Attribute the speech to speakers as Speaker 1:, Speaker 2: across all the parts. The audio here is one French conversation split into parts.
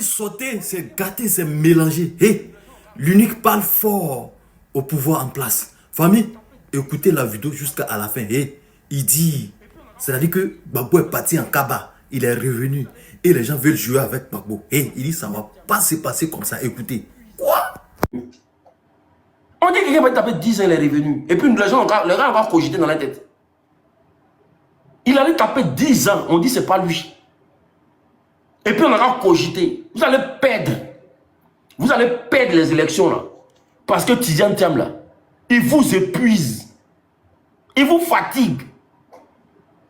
Speaker 1: Sauter, c'est gâter, c'est mélanger. Hey, l'unique parle fort au pouvoir en place. Famille, écoutez la vidéo jusqu'à la fin. Hey, il dit, c'est-à-dire que Gbagbo est parti en Kaba, il est revenu et les gens veulent jouer avec Gbagbo. Hey, il dit, ça ne va pas se passer comme ça. Écoutez. Quoi?
Speaker 2: On dit que quelqu'un va taper 10 ans, il est revenu. Et puis les gens ont encore cogité dans la tête. Il allait taper 10 ans, on dit c'est pas lui. Et puis on a encore cogité. Vous allez perdre. Vous allez perdre les élections là. Parce que Tidiane Thiam là, il vous épuise. Il vous fatigue.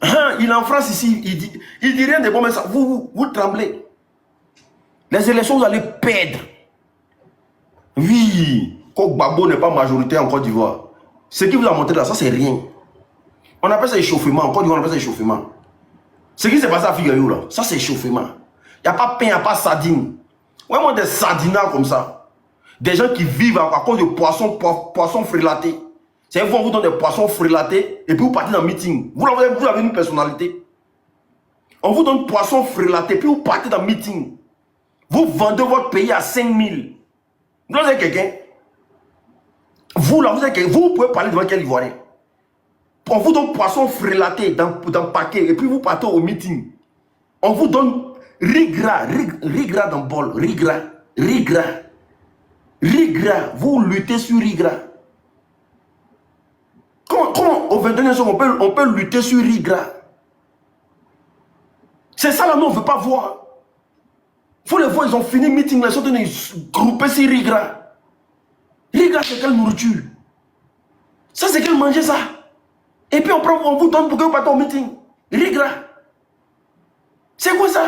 Speaker 2: Hein, il est en France ici, il dit rien de bon, mais ça, vous tremblez. Les élections, vous allez perdre. Oui, quand Gbagbo n'est pas majoritaire en Côte d'Ivoire, ce qui vous a montré là, ça c'est rien. On appelle ça échauffement. En Côte d'Ivoire, on appelle ça échauffement. Ce qui s'est passé à Figaro là, ça c'est échauffement. Il n'y a pas pain, il n'y a pas sardine. Vraiment des sardinards comme ça. Des gens qui vivent à cause de poissons frélatés. C'est vous, on vous donne des poissons frélatés et puis vous partez dans le meeting. Vous avez une personnalité. On vous donne poissons frélatés puis vous partez dans le meeting. Vous vendez votre pays à 5 000. Vous êtes quelqu'un. Vous là, vous pouvez parler devant quel Ivoirien. On vous donne poissons frélatés dans le paquet et puis vous partez au meeting. On vous donne riz gras dans le bol. Riz gras. Vous luttez sur riz gras. Comment au 21e siècle on peut lutter sur riz gras? C'est ça là, nous on ne veut pas voir. Il faut les voir, ils ont fini le meeting, ils sont groupés sur riz gras. Riz gras, c'est quelle nourriture? Ça, c'est quel manger ça? Et puis on vous donne pour que vous partez au meeting. Riz gras. C'est quoi ça?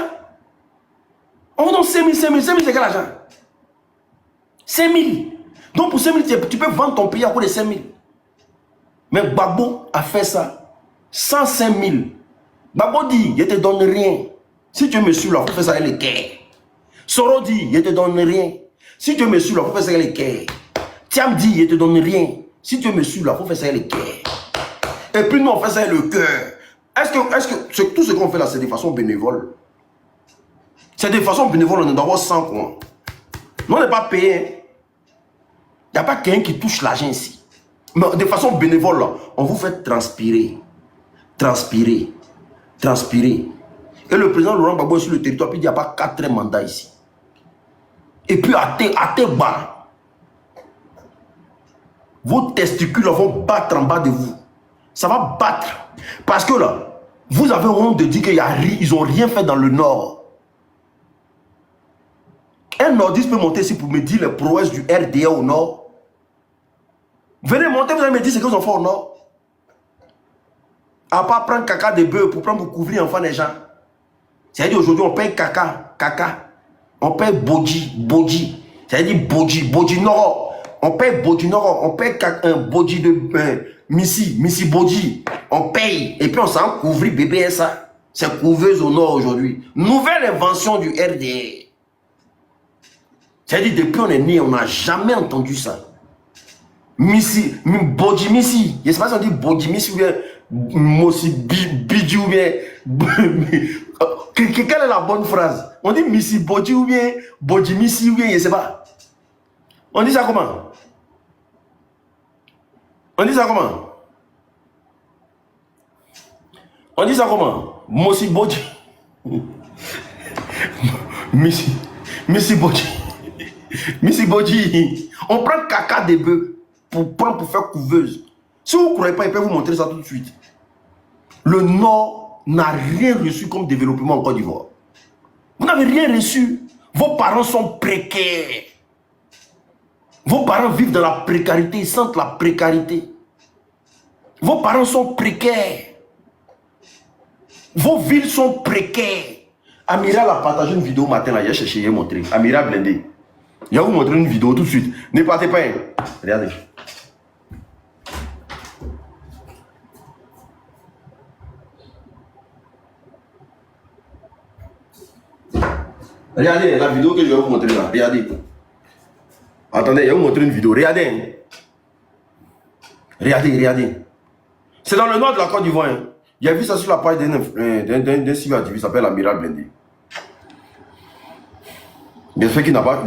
Speaker 2: On vous donne 5 000, c'est quel argent? 5 000. Donc pour 5 000, tu peux vendre ton pays à cause de 5 000. Mais Gbagbo a fait ça. 105 000. Gbagbo dit, je ne te donne rien. Si tu me suis là, il faut faire ça avec le cœur. Soro dit, je ne te donne rien. Si tu me suis là, il faut faire ça avec le cœur. Thiam dit, je ne te donne rien. Si tu me suis là, il faut faire ça avec le cœur. Et puis nous, on fait ça avec le cœur. Est-ce que tout ce qu'on fait là, c'est de façon bénévole? C'est de façon bénévole, on est d'abord 100 quoi. Nous, on n'est pas payé. Il n'y a pas quelqu'un qui touche l'argent ici. Mais de façon bénévole, là, on vous fait transpirer. Transpirer. Et le président Laurent Gbagbo est sur le territoire, puis il n'y a pas 4 mandats ici. Et puis à tes bas, vos testicules vont battre en bas de vous. Ça va battre. Parce que là, vous avez honte de dire qu'ils n'ont rien fait dans le Nord. Un nordiste peut monter ici pour me dire les prouesses du RDA au Nord. Venez monter, vous allez me dire ce qu'ils ont fait au Nord. À part prendre caca de bœuf pour couvrir enfants des gens. C'est-à-dire aujourd'hui on paye caca. On paye bodji. C'est-à-dire bodji nord. On paye bodji nord. On paye un bodji de missi bodji. On paye. Et puis on s'en couvre bébé ça. C'est couveuse au Nord aujourd'hui. Nouvelle invention du RDA. C'est-à-dire depuis on est né, on n'a jamais entendu ça. Bodji missi. Je ne sais pas si on dit bodji missi ou bien Mossi bidji ou bien. Quelle est la bonne phrase? On dit missi bodji ou bien bodji missi ou bien je ne sais pas. On dit ça comment? Mossi bodji. Missi bodji. Missi bodji. On prend caca de bœuf pour faire couveuse. Si vous ne croyez pas, il peut vous montrer ça tout de suite. Le Nord n'a rien reçu comme développement en Côte d'Ivoire. Vous n'avez rien reçu. Vos parents sont précaires. Vos parents vivent dans la précarité, ils sentent la précarité. Vos parents sont précaires. Vos villes sont précaires. Amiral a partagé une vidéo matin, là, j'ai cherché, j'ai montré. Amiral blindé. Je vais vous montrer une vidéo tout de suite. Ne partez pas. Regardez. Regardez la vidéo que je vais vous montrer là. Regardez. Attendez, je vais vous montrer une vidéo. Regardez. Regardez. C'est dans le nord de la Côte d'Ivoire. Hein. J'ai vu ça sur la page d'un civil activiste qui s'appelle Amiral Blindé. J'espère qu'il n'a pas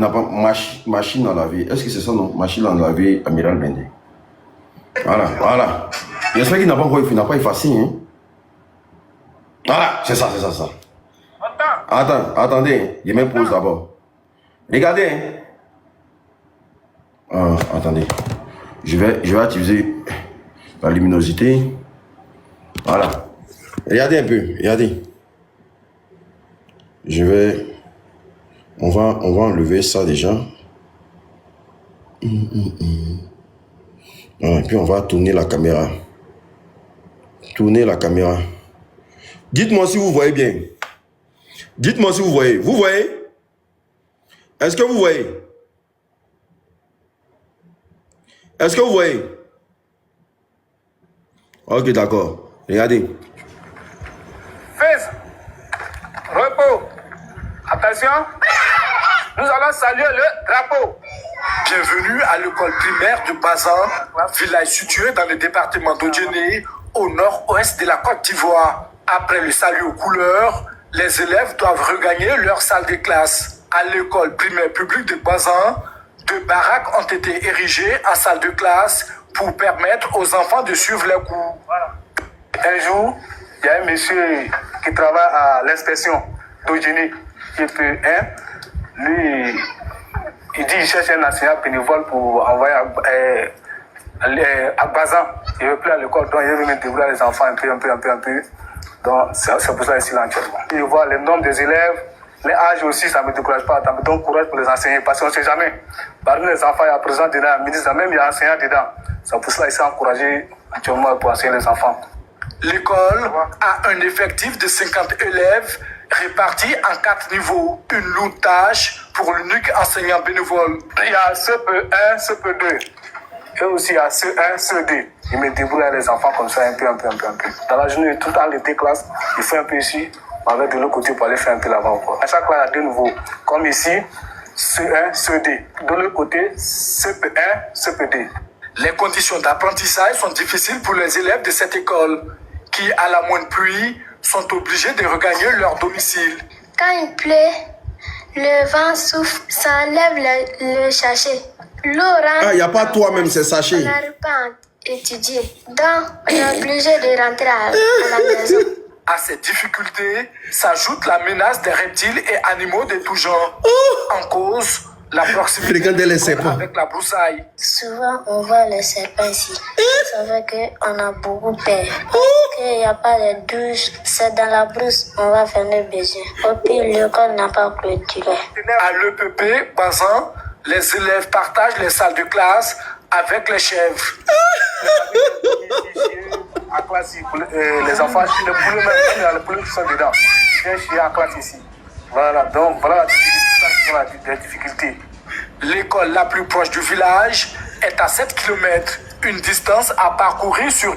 Speaker 2: machine à laver. Est-ce que c'est ça, non? Machine à laver, Amiral Bendé. Voilà. J'espère qu'il n'a pas effacé. Hein? Voilà, c'est ça. Attendez, je me pose d'abord. Regardez. Attendez. Je vais activer la luminosité. Voilà. Regardez un peu, regardez. On va enlever ça déjà. Et puis on va tourner la caméra. Dites-moi si vous voyez bien. Dites-moi si vous voyez. Vous voyez? Est-ce que vous voyez? Est-ce que vous voyez? Ok, d'accord. Regardez.
Speaker 3: Fils, repos. Attention, nous allons saluer le drapeau.
Speaker 4: Bienvenue à l'école primaire de Bazan, village situé dans le département d'Odjéné, au nord-ouest de la Côte d'Ivoire. Après le salut aux couleurs, les élèves doivent regagner leur salle de classe. À l'école primaire publique de Bazan, 2 baraques ont été érigées en salle de classe pour permettre aux enfants de suivre les cours.
Speaker 3: Voilà. Un jour, il y a un monsieur qui travaille à l'inspection d'Odjéné, qui est P1. Lui, il dit qu'il cherche un enseignant bénévole pour envoyer à Bazan. Il ne veut plus à l'école, donc il veut me débrouiller les enfants un peu. Donc c'est pour ça ici actuellement. Il voit le nombre des élèves, les âges aussi, ça ne me décourage pas, ça me donne courage pour les enseigner, parce qu'on ne sait jamais. Parmi les enfants, il y a présent dedans, à midi, même il y a enseignant dedans. C'est pour cela qu'il s'est encouragé actuellement pour enseigner les enfants.
Speaker 4: L'école a un effectif de 50 élèves répartis en 4 niveaux. Une lourde tâche pour l'unique enseignant bénévole.
Speaker 3: Il y a CP1, CP2. Et aussi il y a C1, C2. Il me débrouille avec les enfants comme ça, un peu. Dans la journée, tout dans les 2 classes, il fait un peu ici, on va de l'autre côté pour aller faire un peu là-bas. À chaque classe, il y a 2 niveaux. Comme ici, C1, C2. De l'autre côté, CP1, CP2.
Speaker 4: Les conditions d'apprentissage sont difficiles pour les élèves de cette école, qui, à la moindre pluie, sont obligés de regagner leur domicile.
Speaker 5: Quand il pleut, le vent souffle, ça enlève le sachet. L'eau rentre.
Speaker 2: Il n'y a pas toi-même, c'est sachet.
Speaker 5: On n'arrive pas à étudier. Donc, on est obligé de rentrer à la maison.
Speaker 4: À ces difficultés s'ajoute la menace des reptiles et animaux de tout genre. En cause, la proximité
Speaker 2: Regardez les serpents.
Speaker 4: avec la broussaille.
Speaker 5: Souvent, on voit les serpents ici. Ça fait qu'on a beaucoup peur. Parce qu'il n'y a pas de douche. C'est dans la brousse, on va faire nos besoins. Au pire, l'école n'a pas clôturé.
Speaker 4: À l'EPP, Bazan, les élèves partagent les salles de classe avec les chèvres.
Speaker 3: À classe, les enfants, les poules même, il y a les poules qui sont dedans. Viens chier à classe ici. Voilà, donc voilà les difficultés.
Speaker 4: L'école la plus proche du village est à 7 km, une distance à parcourir sur